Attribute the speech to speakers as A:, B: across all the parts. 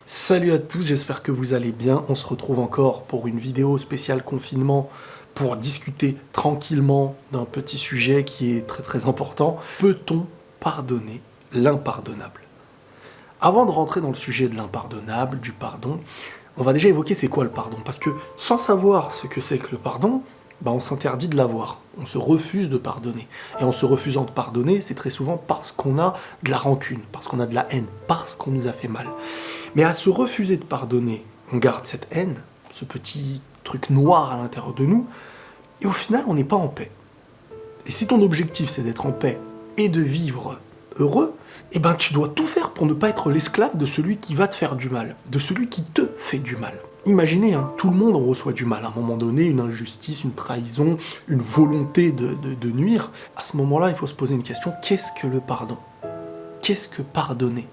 A: Salut à tous, j'espère que vous allez bien. On se retrouve encore pour une vidéo spéciale confinement pour discuter tranquillement d'un petit sujet qui est très important. Peut-on pardonner l'impardonnable? Avant de rentrer dans le sujet de l'impardonnable, du pardon, on va déjà évoquer c'est quoi le pardon. Parce que sans savoir ce que c'est que le pardon, on s'interdit de l'avoir. On se refuse de pardonner. Et en se refusant de pardonner, c'est très souvent parce qu'on a de la rancune, parce qu'on a de la haine, parce qu'on nous a fait mal. Mais à se refuser de pardonner, on garde cette haine, ce petit truc noir à l'intérieur de nous, et au final, on n'est pas en paix. Et si ton objectif, c'est d'être en paix et de vivre heureux, tu dois tout faire pour ne pas être l'esclave de celui qui va te faire du mal, de celui qui te fait du mal. Imaginez, tout le monde en reçoit du mal. À un moment donné, une injustice, une trahison, une volonté de nuire. À ce moment-là, il faut se poser une question, qu'est-ce que le pardon? Qu'est-ce que pardonner?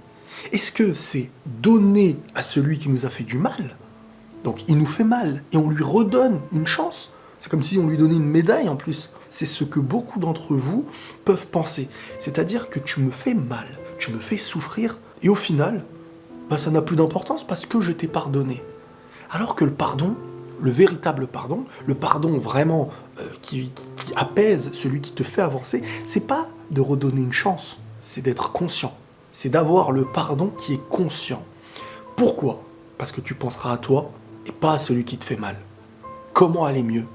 A: Est-ce que c'est donner à celui qui nous a fait du mal? Donc il nous fait mal et on lui redonne une chance. C'est comme si on lui donnait une médaille en plus. C'est ce que beaucoup d'entre vous peuvent penser. C'est-à-dire que tu me fais mal, tu me fais souffrir et au final, ça n'a plus d'importance parce que je t'ai pardonné. Alors que le pardon, le véritable pardon, le pardon vraiment qui apaise celui qui te fait avancer, c'est pas de redonner une chance, c'est d'être conscient. C'est d'avoir le pardon qui est conscient. Pourquoi? Parce que tu penseras à toi et pas à celui qui te fait mal. Comment aller mieux?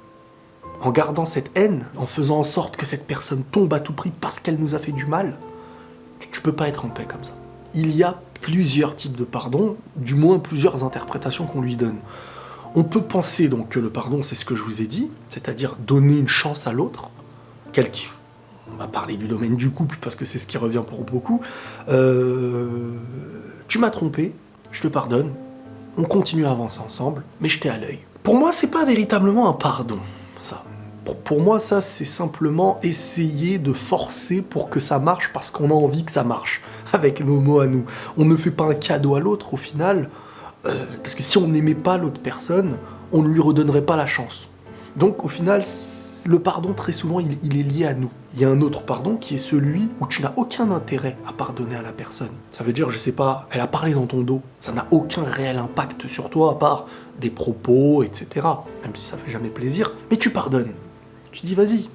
A: En gardant cette haine, en faisant en sorte que cette personne tombe à tout prix parce qu'elle nous a fait du mal, tu peux pas être en paix comme ça. Il y a plusieurs types de pardon, du moins plusieurs interprétations qu'on lui donne. On peut penser donc que le pardon, c'est ce que je vous ai dit, c'est-à-dire donner une chance à l'autre, on va parler du domaine du couple parce que c'est ce qui revient pour beaucoup. Tu m'as trompé, je te pardonne, on continue à avancer ensemble, mais je t'ai à l'œil. Pour moi, c'est pas véritablement un pardon, ça. Pour moi, ça, c'est simplement essayer de forcer pour que ça marche parce qu'on a envie que ça marche, avec nos mots à nous. On ne fait pas un cadeau à l'autre au final, parce que si on n'aimait pas l'autre personne, on ne lui redonnerait pas la chance. Donc au final, le pardon, très souvent, il est lié à nous. Il y a un autre pardon qui est celui où tu n'as aucun intérêt à pardonner à la personne. Ça veut dire, je sais pas, elle a parlé dans ton dos. Ça n'a aucun réel impact sur toi à part des propos, etc. Même si ça fait jamais plaisir. Mais tu pardonnes. Tu dis, vas-y,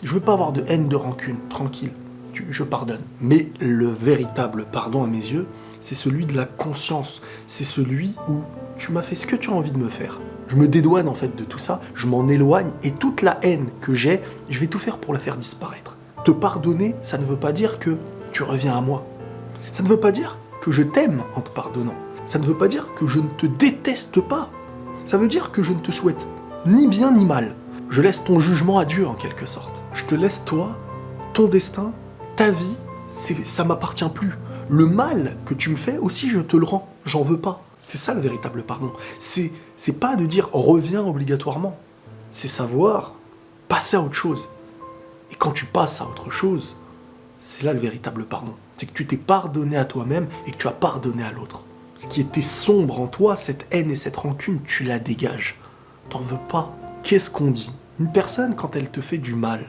A: je veux pas avoir de haine, de rancune, tranquille. Je pardonne. Mais le véritable pardon à mes yeux, c'est celui de la conscience. C'est celui où tu m'as fait ce que tu as envie de me faire. Je me dédouane en fait de tout ça, je m'en éloigne et toute la haine que j'ai, je vais tout faire pour la faire disparaître. Te pardonner, ça ne veut pas dire que tu reviens à moi. Ça ne veut pas dire que je t'aime en te pardonnant. Ça ne veut pas dire que je ne te déteste pas. Ça veut dire que je ne te souhaite ni bien ni mal. Je laisse ton jugement à Dieu en quelque sorte. Je te laisse toi, ton destin, ta vie, ça m'appartient plus. Le mal que tu me fais aussi, je te le rends. J'en veux pas. C'est ça le véritable pardon. C'est pas de dire reviens obligatoirement. C'est savoir passer à autre chose. Et quand tu passes à autre chose, c'est là le véritable pardon. C'est que tu t'es pardonné à toi-même et que tu as pardonné à l'autre. Ce qui était sombre en toi, cette haine et cette rancune, tu la dégages. T'en veux pas. Qu'est-ce qu'on dit? Une personne, quand elle te fait du mal,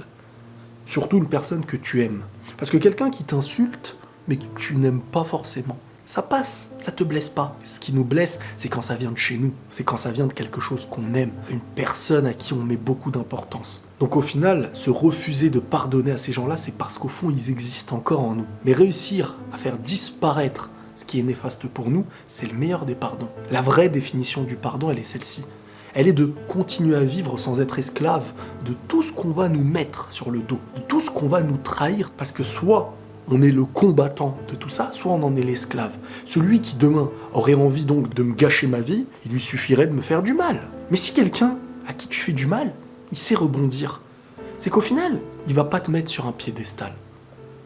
A: surtout une personne que tu aimes, parce que quelqu'un qui t'insulte, mais que tu n'aimes pas forcément, ça passe, ça te blesse pas. Ce qui nous blesse, c'est quand ça vient de chez nous, c'est quand ça vient de quelque chose qu'on aime, une personne à qui on met beaucoup d'importance. Donc au final, se refuser de pardonner à ces gens-là, c'est parce qu'au fond, ils existent encore en nous. Mais réussir à faire disparaître ce qui est néfaste pour nous, c'est le meilleur des pardons. La vraie définition du pardon, elle est celle-ci. Elle est de continuer à vivre sans être esclave de tout ce qu'on va nous mettre sur le dos, de tout ce qu'on va nous trahir, parce que soit on est le combattant de tout ça, soit on en est l'esclave. Celui qui demain aurait envie donc de me gâcher ma vie, il lui suffirait de me faire du mal. Mais si quelqu'un à qui tu fais du mal, il sait rebondir, c'est qu'au final, il va pas te mettre sur un piédestal.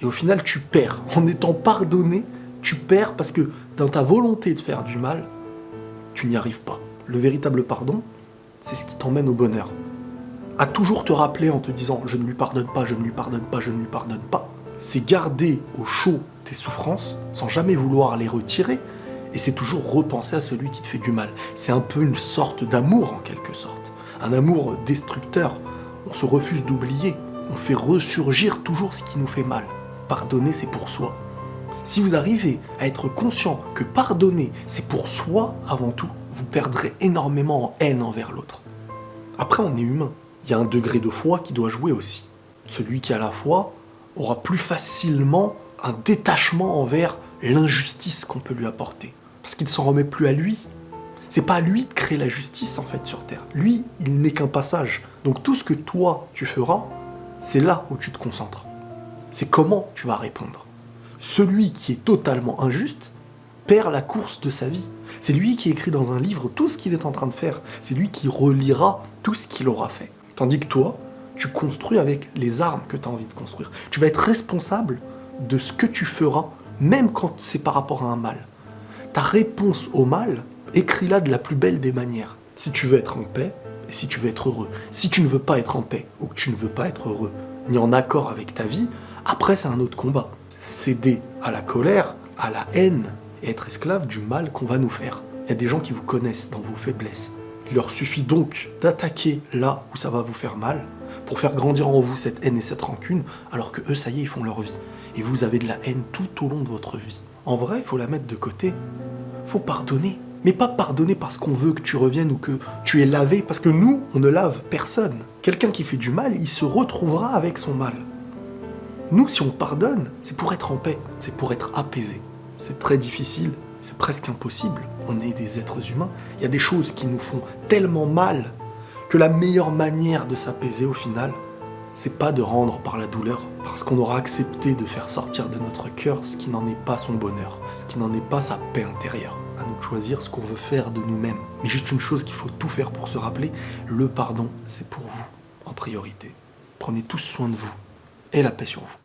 A: Et au final, tu perds. En étant pardonné, tu perds parce que dans ta volonté de faire du mal, tu n'y arrives pas. Le véritable pardon, c'est ce qui t'emmène au bonheur. À toujours te rappeler en te disant « je ne lui pardonne pas, je ne lui pardonne pas, je ne lui pardonne pas », c'est garder au chaud tes souffrances sans jamais vouloir les retirer et c'est toujours repenser à celui qui te fait du mal. C'est un peu une sorte d'amour en quelque sorte. Un amour destructeur. On se refuse d'oublier. On fait ressurgir toujours ce qui nous fait mal. Pardonner, c'est pour soi. Si vous arrivez à être conscient que pardonner, c'est pour soi avant tout, vous perdrez énormément en haine envers l'autre. Après, on est humain. Il y a un degré de foi qui doit jouer aussi. Celui qui a la foi aura plus facilement un détachement envers l'injustice qu'on peut lui apporter. Parce qu'il ne s'en remet plus à lui. C'est pas à lui de créer la justice, en fait, sur Terre. Lui, il n'est qu'un passage. Donc tout ce que toi, tu feras, c'est là où tu te concentres. C'est comment tu vas répondre. Celui qui est totalement injuste perd la course de sa vie. C'est lui qui écrit dans un livre tout ce qu'il est en train de faire. C'est lui qui relira tout ce qu'il aura fait. Tandis que toi, tu construis avec les armes que tu as envie de construire. Tu vas être responsable de ce que tu feras, même quand c'est par rapport à un mal. Ta réponse au mal, écris-la de la plus belle des manières. Si tu veux être en paix, et si tu veux être heureux. Si tu ne veux pas être en paix, ou que tu ne veux pas être heureux, ni en accord avec ta vie, après c'est un autre combat. Céder à la colère, à la haine, et être esclave du mal qu'on va nous faire. Il y a des gens qui vous connaissent dans vos faiblesses. Il leur suffit donc d'attaquer là où ça va vous faire mal, pour faire grandir en vous cette haine et cette rancune, alors que eux, ça y est, ils font leur vie. Et vous avez de la haine tout au long de votre vie. En vrai, il faut la mettre de côté. Faut pardonner. Mais pas pardonner parce qu'on veut que tu reviennes ou que tu es lavé, parce que nous, on ne lave personne. Quelqu'un qui fait du mal, il se retrouvera avec son mal. Nous, si on pardonne, c'est pour être en paix, c'est pour être apaisé. C'est très difficile, c'est presque impossible. On est des êtres humains. Il y a des choses qui nous font tellement mal que la meilleure manière de s'apaiser au final, c'est pas de rendre par la douleur, parce qu'on aura accepté de faire sortir de notre cœur ce qui n'en est pas son bonheur, ce qui n'en est pas sa paix intérieure. À nous de choisir ce qu'on veut faire de nous-mêmes. Mais juste une chose qu'il faut tout faire pour se rappeler, le pardon, c'est pour vous, en priorité. Prenez tous soin de vous, et la paix sur vous.